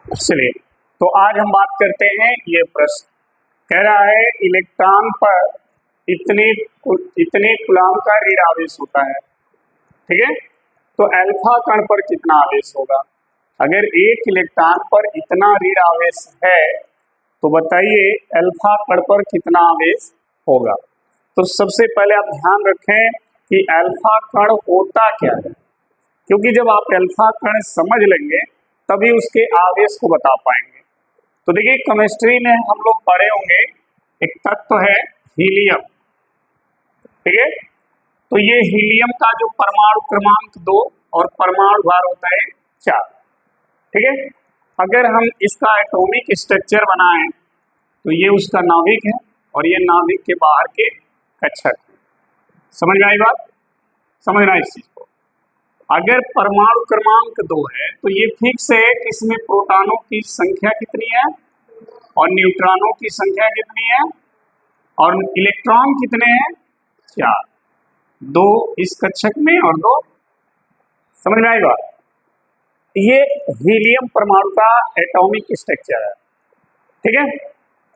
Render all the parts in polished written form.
चलिए, तो आज हम बात करते हैं ये प्रश्न कह रहा है इलेक्ट्रॉन पर इतने इतने कूलम का ऋण आवेश होता है, ठीक है। तो अल्फा कण पर कितना आवेश होगा? अगर एक इलेक्ट्रॉन पर इतना ऋण आवेश है तो बताइए अल्फा कण पर कितना आवेश होगा। तो सबसे पहले आप ध्यान रखें कि अल्फा कण होता क्या है, क्योंकि जब आप अल्फा कण समझ लेंगे तभी उसके आवेश को बता पाएंगे। तो देखिए केमिस्ट्री में हम लोग पढ़े होंगे एक तत्व है हीलियम, ठीक है। तो ये हीलियम का जो परमाणु क्रमांक 2 और परमाणु भार होता है 4, ठीक है। अगर हम इसका एटॉमिक स्ट्रक्चर बनाएं तो ये उसका नाभिक है और ये नाभिक के बाहर के कक्षक है। समझ में आई बात? समझना इस चीज को। अगर परमाणु क्रमांक 2 है तो ये फिक्स है कि इसमें प्रोटॉनों की संख्या कितनी है और न्यूट्रॉनों की संख्या कितनी है और इलेक्ट्रॉन कितने हैं? 4, 2 इस कक्षक में और 2। समझ में आई बात? ये हीलियम परमाणु का एटॉमिक स्ट्रक्चर है, ठीक है।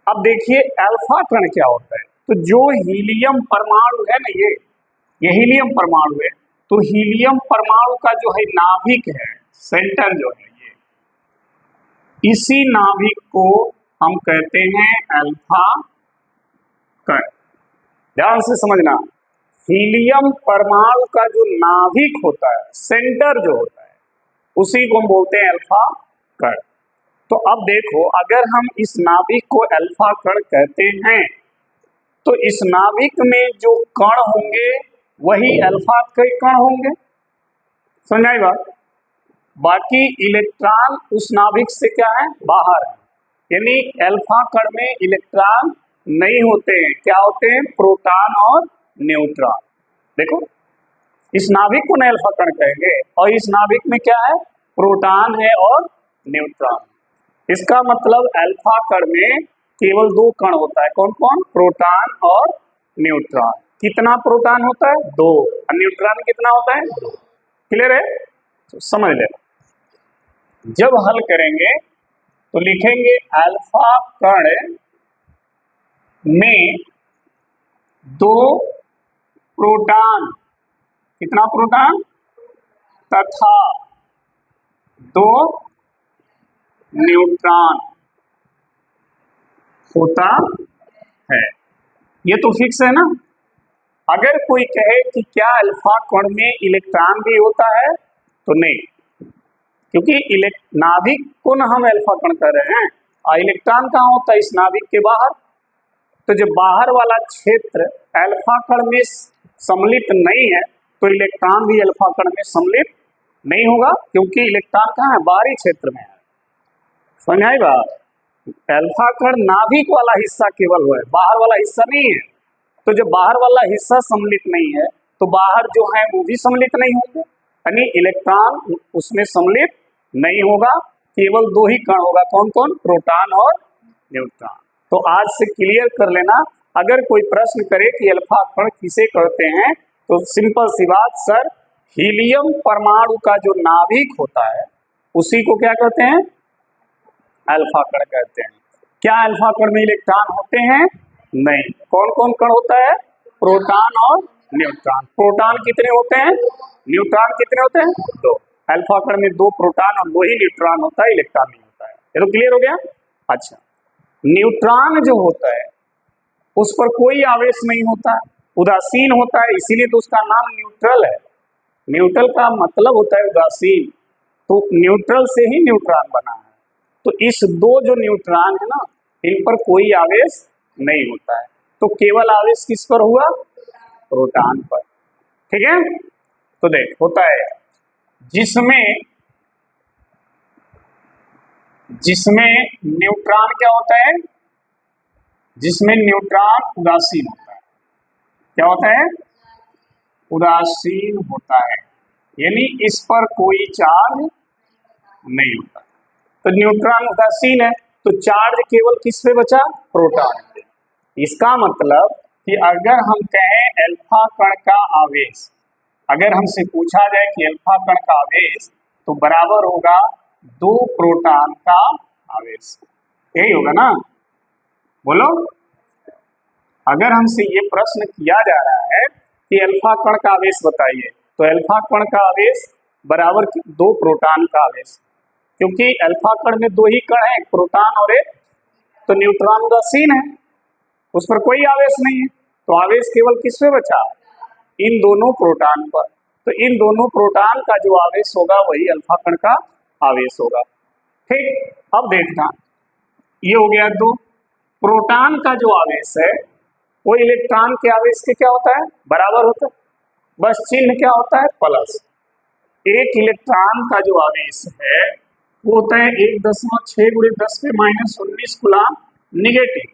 अब देखिए अल्फा कण क्या होता है। तो जो हीलियम परमाणु है ना, ये हीलियम परमाणु है। तो हीलियम परमाणु का जो है नाभिक है, सेंटर जो है, ये इसी नाभिक को हम कहते हैं अल्फा कण। ध्यान से समझना, हीलियम परमाणु का जो नाभिक होता है, सेंटर जो होता है, उसी को हम बोलते हैं अल्फा कण। तो अब देखो, अगर हम इस नाभिक को अल्फा कण कहते हैं तो इस नाभिक में जो कण होंगे वही अल्फा के कण होंगे। समझ आई बात? बाकी इलेक्ट्रॉन उस नाभिक से क्या है? बाहर है। यानी अल्फा कण में इलेक्ट्रॉन नहीं होते हैं। क्या होते हैं? प्रोटॉन और न्यूट्रॉन। देखो, इस नाभिक को अल्फा कण कहेंगे और इस नाभिक में क्या है? प्रोटॉन है और न्यूट्रॉन। इसका मतलब अल्फा कण में केवल 2 कण होता है। कौन कौन? प्रोटॉन और न्यूट्रॉन। कितना प्रोटॉन होता है? 2। और न्यूट्रॉन कितना होता है? 2। क्लियर है? तो समझ लेना। जब हल करेंगे तो लिखेंगे अल्फा कण में 2 प्रोटॉन, कितना प्रोटॉन? तथा 2 न्यूट्रॉन होता है। ये तो फिक्स है ना। अगर कोई कहे कि क्या अल्फा कण में इलेक्ट्रॉन भी होता है, तो नहीं, क्योंकि नाभिक को ना हम अल्फा कण कह रहे हैं और इलेक्ट्रॉन कहाँ होता है? इस नाभिक के बाहर। तो जब बाहर वाला क्षेत्र अल्फा कण में सम्मिलित नहीं है तो इलेक्ट्रॉन भी अल्फा कण में सम्मिलित नहीं होगा, क्योंकि इलेक्ट्रॉन कहाँ है? बाहरी क्षेत्र में है। समझ आई बात? अल्फा कण नाभिक वाला हिस्सा केवल है, बाहर वाला हिस्सा नहीं है। तो जब बाहर वाला हिस्सा सम्मिलित नहीं है तो बाहर जो है वो भी सम्मिलित नहीं होंगे, यानी इलेक्ट्रॉन उसमें सम्मिलित नहीं होगा। केवल 2 ही कण होगा। कौन कौन? प्रोटॉन और न्यूट्रॉन। तो आज से क्लियर कर लेना। अगर कोई प्रश्न करे कि अल्फा कण किसे कहते हैं तो सिंपल सी बात, सर हीलियम परमाणु का जो नाभिक होता है उसी को क्या कहते हैं? अल्फा कण कहते हैं। क्या अल्फा कण में इलेक्ट्रॉन होते हैं? नहीं। कौन कौन कण होता है? प्रोटॉन और न्यूट्रॉन। प्रोटॉन कितने होते हैं? न्यूट्रॉन कितने होते हैं? 2। अल्फा कण में 2 प्रोटॉन और 2 ही न्यूट्रॉन होता है, इलेक्ट्रॉन नहीं होता है। ये तो क्लियर हो गया। अच्छा, न्यूट्रॉन जो होता है उस पर कोई आवेश नहीं होता, उदासीन होता है, इसीलिए तो उसका नाम न्यूट्रल है। न्यूट्रल का मतलब होता है उदासीन। तो न्यूट्रल से ही न्यूट्रॉन बना है। तो इस 2 जो न्यूट्रॉन है ना, इन पर कोई आवेश नहीं होता है। तो केवल आवेश किस पर हुआ? प्रोटॉन पर, ठीक है। तो देख, होता है जिसमें न्यूट्रॉन क्या होता है? जिसमें न्यूट्रॉन उदासीन होता है। क्या होता है? उदासीन होता है, यानी इस पर कोई चार्ज नहीं होता। तो न्यूट्रॉन उदासीन है तो चार्ज केवल किस पे बचा? प्रोटॉन पे। इसका मतलब कि अगर हम कहें अल्फा कण का आवेश, अगर हमसे पूछा जाए कि अल्फा कण का आवेश, तो बराबर होगा 2 प्रोटॉन का आवेश, यही होगा ना? बोलो, अगर हमसे ये प्रश्न किया जा रहा है कि अल्फा कण का आवेश बताइए, तो अल्फा कण का आवेश बराबर 2 प्रोटॉन का आवेश, क्योंकि अल्फा कण में 2 ही कण है, एक प्रोटॉन और एक तो न्यूट्रॉन उदासीन है, उस पर कोई आवेश नहीं है, तो आवेश केवल किस पे बचा? इन दोनों प्रोटॉन पर। तो इन दोनों प्रोटॉन का जो आवेश होगा वही अल्फा कण का आवेश होगा। ठीक, अब देखना, ये हो गया 2 प्रोटॉन का जो आवेश है वो इलेक्ट्रॉन के आवेश के क्या होता है? बराबर होता है, बस चिन्ह क्या होता है? प्लस। एक इलेक्ट्रॉन का जो आवेश है वो होता है 1.6 × 10⁻⁻19 कूलम निगेटिव,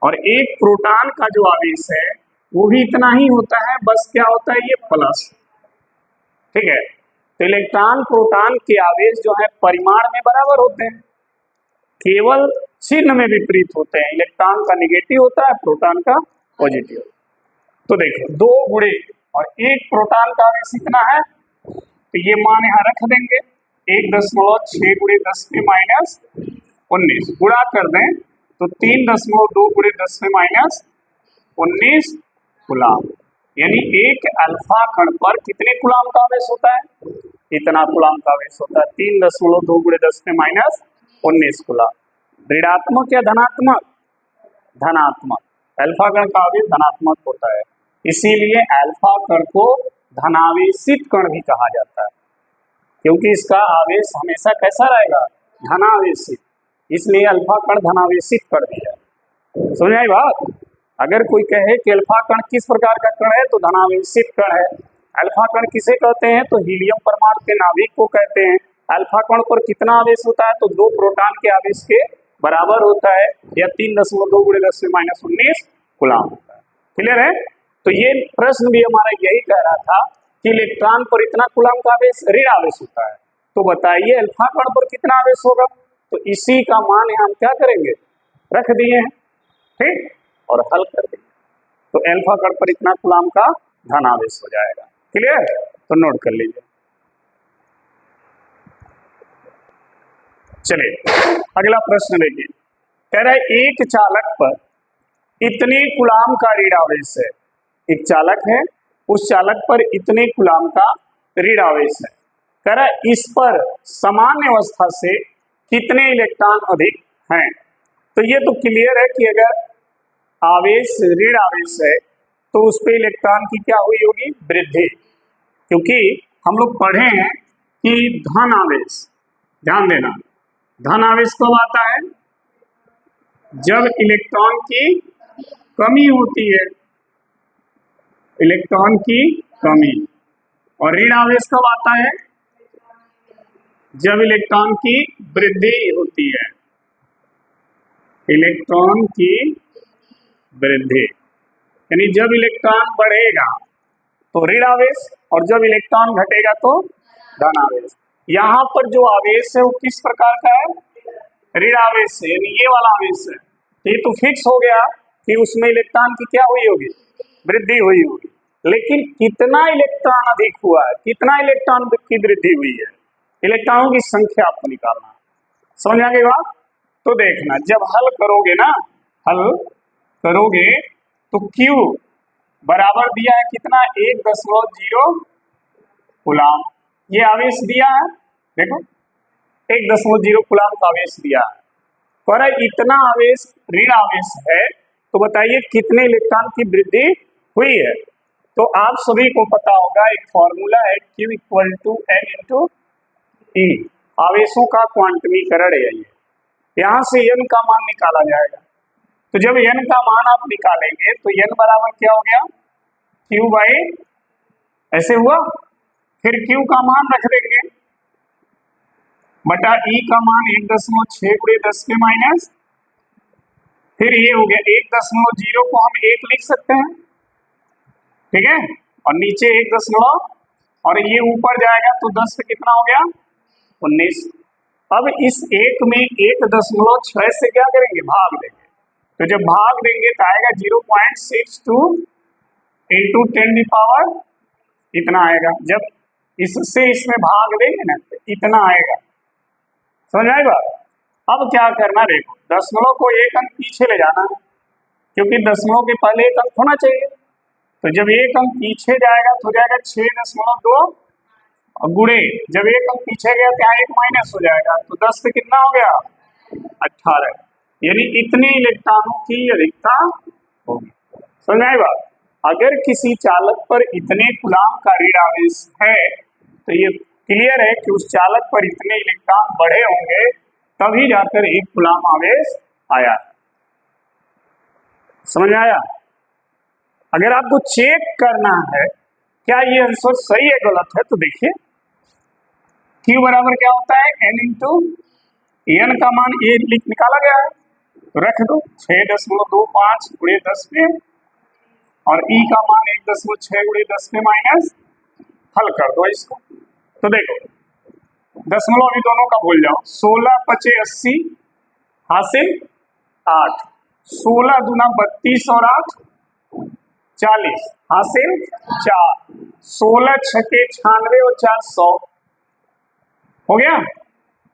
और एक प्रोटॉन का जो आवेश है वो भी इतना ही होता है, बस क्या होता है? ये प्लस। ठीक है, तो इलेक्ट्रॉन प्रोटॉन के आवेश जो है परिमाण में बराबर होते हैं, केवल चिन्ह में विपरीत होते हैं, इलेक्ट्रॉन का निगेटिव होता है, प्रोटॉन का पॉजिटिव। तो देखो 2 गुणे और एक प्रोटॉन का आवेश इतना है, तो ये मान यहाँ रख देंगे 1.6 × 10⁻⁻19 गुणा कर दें तो 3.2 × 10⁻⁻19 कूलम, यानी एक अल्फा कण पर कितने कूलम का आवेश होता है? इतना कूलम का आवेश होता है, 3.2 × 10⁻⁻19 कूलम। ऋणात्मक या धनात्मक? धनात्मक। अल्फा कण का आवेश धनात्मक होता है, इसीलिए अल्फा कण को धनावेशित कण भी कहा जाता है, क्योंकि इसका आवेश हमेशा कैसा रहेगा? धनावेशित, इसलिए अल्फा कण धनावेशित कण भी है। समझ आई बात? अगर कोई कहे कि अल्फा कण किस प्रकार का कण है, तो धनावेशित कण है। अल्फा कण किसे कहते हैं? तो हीलियम परमाणु के नाभिक को कहते हैं। अल्फा कण पर कितना आवेश होता है? तो 2 प्रोटॉन के आवेश के बराबर होता है, या 3.2 × 10⁻⁻19 कूलम होता है। क्लियर है? तो ये प्रश्न भी हमारा यही कह रहा था कि इलेक्ट्रॉन पर इतना कूलम का आवेश ऋण आवेश होता है, तो बताइए अल्फा कण पर कितना आवेश होगा? तो इसी का मान हम क्या करेंगे? रख दिए हैं, ठीक, और हल कर देंगे, तो अल्फा कण पर इतना कूलम का धन आवेश हो जाएगा। क्लियर? तो नोट कर लीजिए। चलिए अगला प्रश्न देखिए, कह रहा है एक चालक पर इतने कूलम का ऋण आवेश है, एक चालक है, उस चालक पर इतने कूलम का ऋण आवेश है, कह रहा है इस पर सामान्य अवस्था से कितने इलेक्ट्रॉन अधिक हैं। तो ये तो क्लियर है कि अगर आवेश ऋण आवेश है तो उस पे इलेक्ट्रॉन की क्या हुई होगी? वृद्धि, क्योंकि हम लोग पढ़े हैं कि धन आवेश, ध्यान देना, धन आवेश कब आता है? जब इलेक्ट्रॉन की कमी होती है, इलेक्ट्रॉन की कमी। और ऋण आवेश कब आता है? जब इलेक्ट्रॉन की वृद्धि होती है, इलेक्ट्रॉन की वृद्धि, यानी जब इलेक्ट्रॉन बढ़ेगा तो ऋण आवेश, और जब इलेक्ट्रॉन घटेगा तो धन आवेश। यहाँ पर जो आवेश है वो किस प्रकार का है? ऋण आवेश है, यानी ये वाला आवेश है। ये तो फिक्स हो गया कि उसमें इलेक्ट्रॉन की क्या हुई होगी? वृद्धि हुई होगी। लेकिन कितना इलेक्ट्रॉन अधिक हुआ है, कितना इलेक्ट्रॉन की वृद्धि हुई है, इलेक्ट्रॉनों की संख्या आपको निकालना। समझ आ गई बात? तो देखना, जब हल करोगे ना, हल करोगे तो Q बराबर दिया है कितना? 1.0 कूलम, ये आवेश दिया है, देखो 1.0 कूलम का आवेश दिया है, पर इतना आवेश ऋण आवेश है, तो बताइए कितने इलेक्ट्रॉन की वृद्धि हुई है। तो आप सभी को पता होगा, एक फॉर्मूला है Q = N × E, आवेशों का क्वांटमीकरण है ये। यहाँ से N का मान निकाला जाएगा, तो जब N का मान आप निकालेंगे तो N बराबर क्या हो गया? Q/, ऐसे हुआ, फिर Q का मान रख देंगे बटा E का मान 1.6 × 10⁻, फिर ये हो गया 1.0 को हम 1 लिख सकते हैं, ठीक है, और नीचे 1 और ये ऊपर जाएगा तो 10 पे कितना हो गया? 19। अब इस 1 में 1.6 से क्या करेंगे? भाग देंगे, तो जब भाग देंगे तो आएगा 0.62 × 10⁻, इतना आएगा। जब इससे इसमें भाग देंगे ना तो इतना आएगा, समझ आई बात। अब क्या करना, देखो दशमलव को एक अंक पीछे ले जाना है, क्योंकि दशमलव के पहले एक अंक होना चाहिए। तो जब एक अंक पीछे जाएगा तो हो जाएगा 6.2 और गुणे, जब एक अंक पीछे गया तो यहाँ एक माइनस हो जाएगा, तो 10 पे कितना हो गया 18, यानी इतने इलेक्ट्रॉनों की अधिकता होगी। समझ में आई बात। अगर किसी चालक पर इतने कूलाम का ऋण आवेश है तो ये क्लियर है कि उस चालक पर इतने इलेक्ट्रॉन बढ़े होंगे तभी जाकर एक कूलाम आवेश आया। समझ में आया। अगर आपको चेक करना है क्या ये आंसर सही है गलत है, तो देखिए Q बराबर क्या होता है n इंटू एन का मान ये निकाला गया है, तो रख दो 6.25 गुणे 10 पे और E का मान 1.6 गुणे 10 पे माइनस, हल कर दो इसको। तो देखो दशमलव अभी दोनों का भूल जाओ, 16 पचे 80 हासिल 8, 16 दूना 32 और 8 40 हासिल 4, 16 छके 96 और 4 100 हो गया।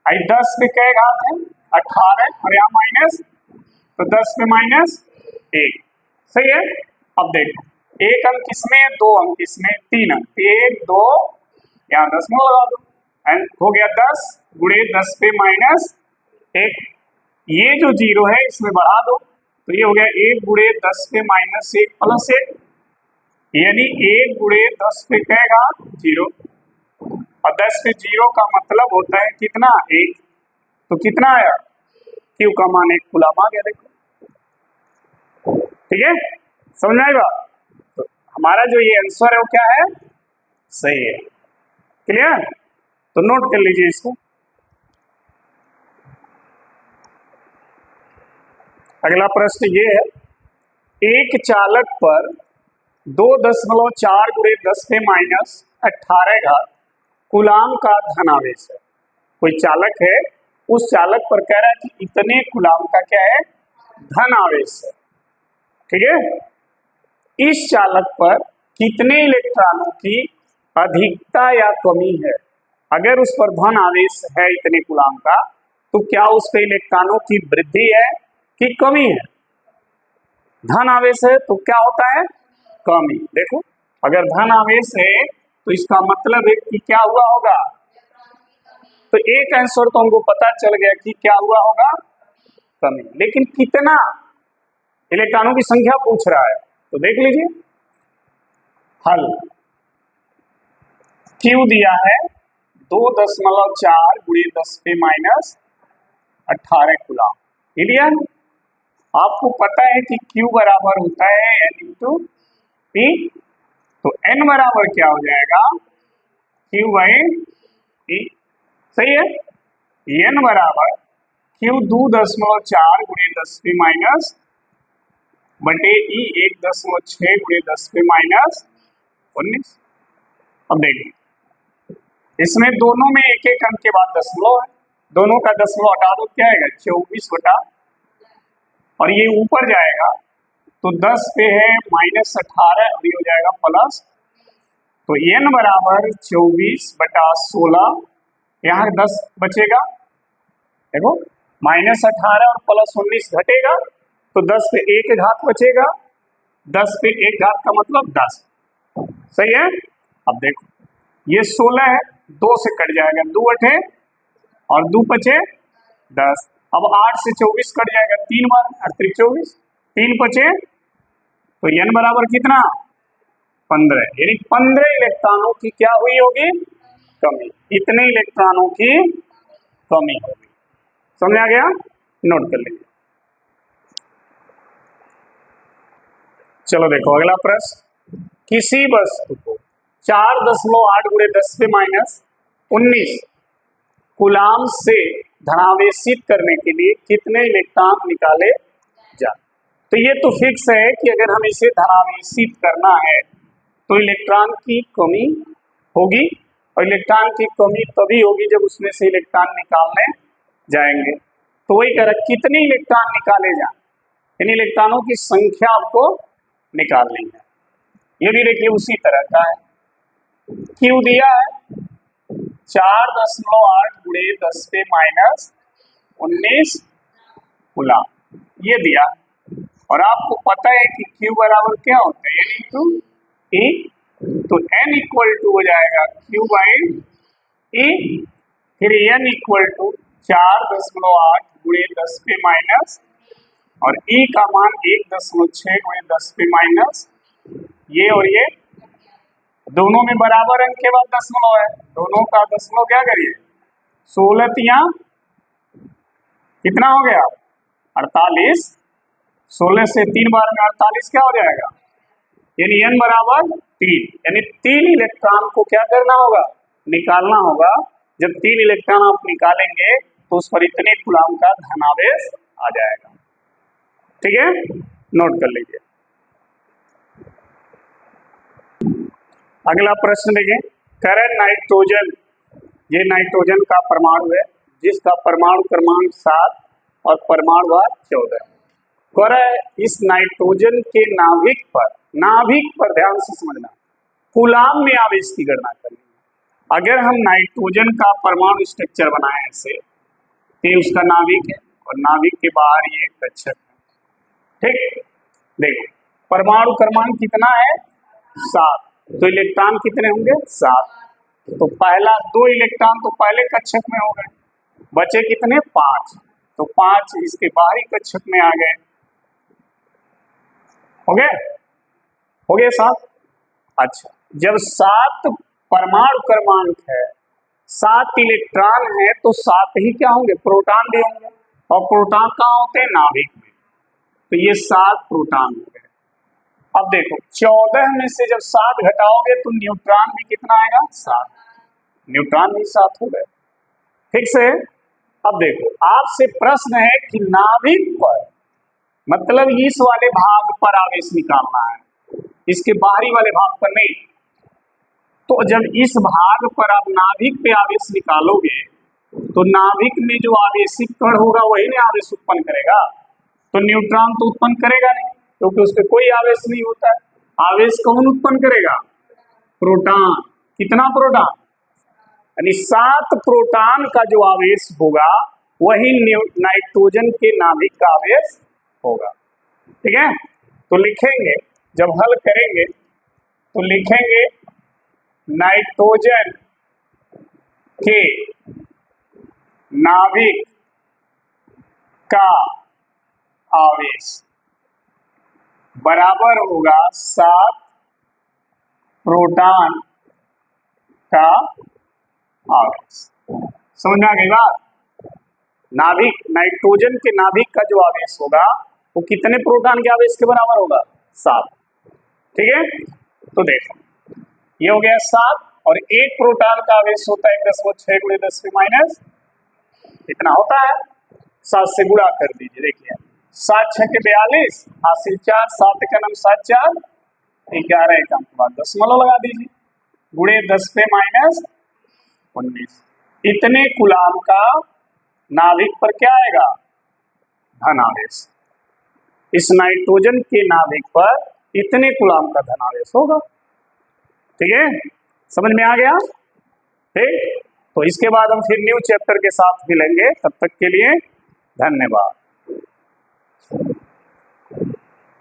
आई 10 पे क्या घात है 18 और यहाँ माइनस, तो 10 पे माइनस 1, सही है। अब देखो एक अंक किसमें है, 2 अंक किसमें, 3 अंक, 1 2 यहाँ दशमलव लगा दो, एंड हो गया 10 गुणे 10 पे माइनस 1, ये जो जीरो है इसमें बढ़ा दो, तो ये हो गया 1 गुणे 10 पे माइनस 1 प्लस 1, यानी 1 गुणे 10 पे क्या घात 0, और 10 पे 0 का मतलब होता है कितना 1, तो कितना आया Q का मान 1 कूलाम आ गया। देखो ठीक है, समझ में आएगा। तो हमारा जो ये आंसर है वो क्या है, सही है। क्लियर, तो नोट कर लीजिए इसको। अगला प्रश्न ये है, एक चालक पर 2.4 गुणे 10 पे माइनस 18 घात कूलाम का धनावेश है। कोई चालक है, उस चालक पर कह रहा है कि इतने कूलाम का क्या है धन आवेश है, ठीक है। इस चालक पर कितने इलेक्ट्रॉनों की अधिकता या कमी है। अगर उस पर धन आवेश है इतने कूलाम का, तो क्या उस पर इलेक्ट्रॉनों की वृद्धि है कि कमी है। धन आवेश है तो क्या होता है कमी। देखो अगर धन आवेश है तो इसका मतलब है कि क्या हुआ होगा, तो एक आंसर तो हमको पता चल गया कि क्या हुआ होगा कमी, लेकिन कितना इलेक्ट्रॉनों की संख्या पूछ रहा है, तो देख लीजिए हल। Q दिया है 2.4 गुणे 10 पे माइनस 18 कूलाम, क्लियर। आपको पता है कि Q बराबर होता है N इंटू P, तो N बराबर क्या हो जाएगा Q बाई P, सही है। N बराबर Q 2.4 गुणे 10 पे माइनस बटे E 1.6 गुणे 10 पे माइनस 19। अब देखिए इसमें दोनों में एक एक अंक के बाद दशमलव है, दोनों का दशमलव हटा दो क्या आएगा 24 बटा, और ये ऊपर जाएगा तो 10 पे है माइनस 18 और ये हो जाएगा प्लस, तो n बराबर 24 बटा 16, यहाँ 10 बचेगा, देखो माइनस 18 और प्लस 19 घटेगा तो 10 पे एक घात बचेगा, 10 पे एक घात का मतलब 10, सही है। अब देखो ये 16 है, 2 से कट जाएगा, 2 अठे और 2 पचे 10, अब 8 से 24 कट जाएगा 3 बार 8 24, 3 पचे, तो n बराबर कितना 15, यानी 15 इलेक्ट्रॉनों की क्या हुई होगी कमी, इतने इलेक्ट्रॉनों की कमी होगी। समझ आ गया, नोट कर लीजिए। चलो देखो अगला प्रश्न, किसी वस्तु को 4.8 गुणे 10 पे माइनस 19 कूलाम से धनावेशित करने के लिए कितने इलेक्ट्रॉन निकाले जाए। तो ये तो फिक्स है कि अगर हम इसे धनावेशित करना है तो इलेक्ट्रॉन की कमी होगी, और इलेक्ट्रॉन की कमी तभी होगी जब उसमें से इलेक्ट्रॉन निकालने जाएंगे। तो वही कह रहा कितने इलेक्ट्रॉन निकाले जाए, इन इलेक्ट्रॉनों की संख्या आपको निकालनी है। ये भी देखिए उसी तरह का है, Q दिया है 4.8 गुणे 10 पे माइनस 19 कूलाम ये दिया। और आपको पता है कि Q बराबर क्या होता है, N इंटू E, तो N इक्वल टू हो जाएगा Q बाई E, फिर N इक्वल टू 4.8 गुणे 10 पे माइनस और E का मान 1.6 गुणे 10 पे माइनस ये और ये दोनों में बराबर अंक के बाद दशमलव है, दोनों का दशमलव क्या करिए 16 तिया कितना हो गया 48, 16 से 3 बार में 48 क्या हो जाएगा, यानी n बराबर 3, यानी 3 इलेक्ट्रॉन को क्या करना होगा निकालना होगा। जब 3 इलेक्ट्रॉन आप निकालेंगे तो उस पर इतने कूलाम का धनावेश आ जाएगा। ठीक है, नोट कर लीजिए। अगला प्रश्न देखें, करण नाइट्रोजन, ये नाइट्रोजन का परमाणु है जिसका परमाणु क्रमांक 7 और परमाणु भार 14 है। कर इस नाइट्रोजन के नाभिक पर ध्यान से समझना, कूलाम में आवेश की गणना करनी। अगर हम नाइट्रोजन का परमाणु स्ट्रक्चर बनाए ऐसे, तो उसका नाभिक है और नाभिक के बाहर ये कक्षक है। ठीक, देखो परमाणु क्रमांक कितना है 7, तो इलेक्ट्रॉन कितने होंगे 7, तो पहला 2 इलेक्ट्रॉन तो पहले कक्षक में हो गए, बचे कितने 5, तो 5 इसके बाहरी कक्षक में आ गए, हो गए 7। अच्छा, जब 7 परमाणु क्रमांक है, 7 इलेक्ट्रॉन है, तो 7 ही क्या होंगे प्रोटॉन भी होंगे, और प्रोटॉन कहाँ होते हैं नाभिक में, तो ये 7 प्रोटॉन हो गए। अब देखो 14 में से जब 7 घटाओगे तो न्यूट्रॉन भी कितना आएगा 7, न्यूट्रॉन भी 7 हो गए। ठीक से, अब देखो आपसे प्रश्न है कि नाभिक पर मतलब इस वाले भाग पर आवेश निकालना है, इसके बाहरी वाले भाग पर नहीं। तो जब इस भाग पर आप नाभिक पे आवेश निकालोगे तो नाभिक में जो आवेशित कण होगा वही ना आवेश उत्पन्न करेगा, तो न्यूट्रॉन तो उत्पन्न करेगा नहीं क्योंकि उस पर कोई आवेश नहीं होता है। आवेश कौन उत्पन्न करेगा प्रोटॉन, कितना प्रोटॉन, यानी 7 प्रोटॉन का जो आवेश होगा वही नाइट्रोजन के नाभिक का आवेश होगा। ठीक है, तो लिखेंगे जब हल करेंगे तो लिखेंगे नाइट्रोजन के नाभिक का आवेश बराबर होगा 7 प्रोटॉन का आवेश। समझ में आ गई बात, नाभिक नाइट्रोजन के नाभिक का जो आवेश होगा वो कितने प्रोटॉन के आवेश के बराबर होगा 7। ठीक है, तो देखो ये हो गया 7 और एक प्रोटॉन का आवेश होता है 1.6 गुणे 10 पे माइनस कितना होता है 7 से गुणा कर दीजिए। देखिए 7 6 के 42 हासिल 4, 7 का नाम 7 4 11 का बाद दशमलव लगा दीजिए गुणे 10 पे माइनस 19, इतने कूलाम का नाभिक पर क्या आएगा धनावेश। इस नाइट्रोजन के नाभिक पर इतने कूलाम का धनावेश होगा। ठीक है, समझ में आ गया। ठीक, तो इसके बाद हम फिर न्यू चैप्टर के साथ मिलेंगे, तब तक के लिए धन्यवाद।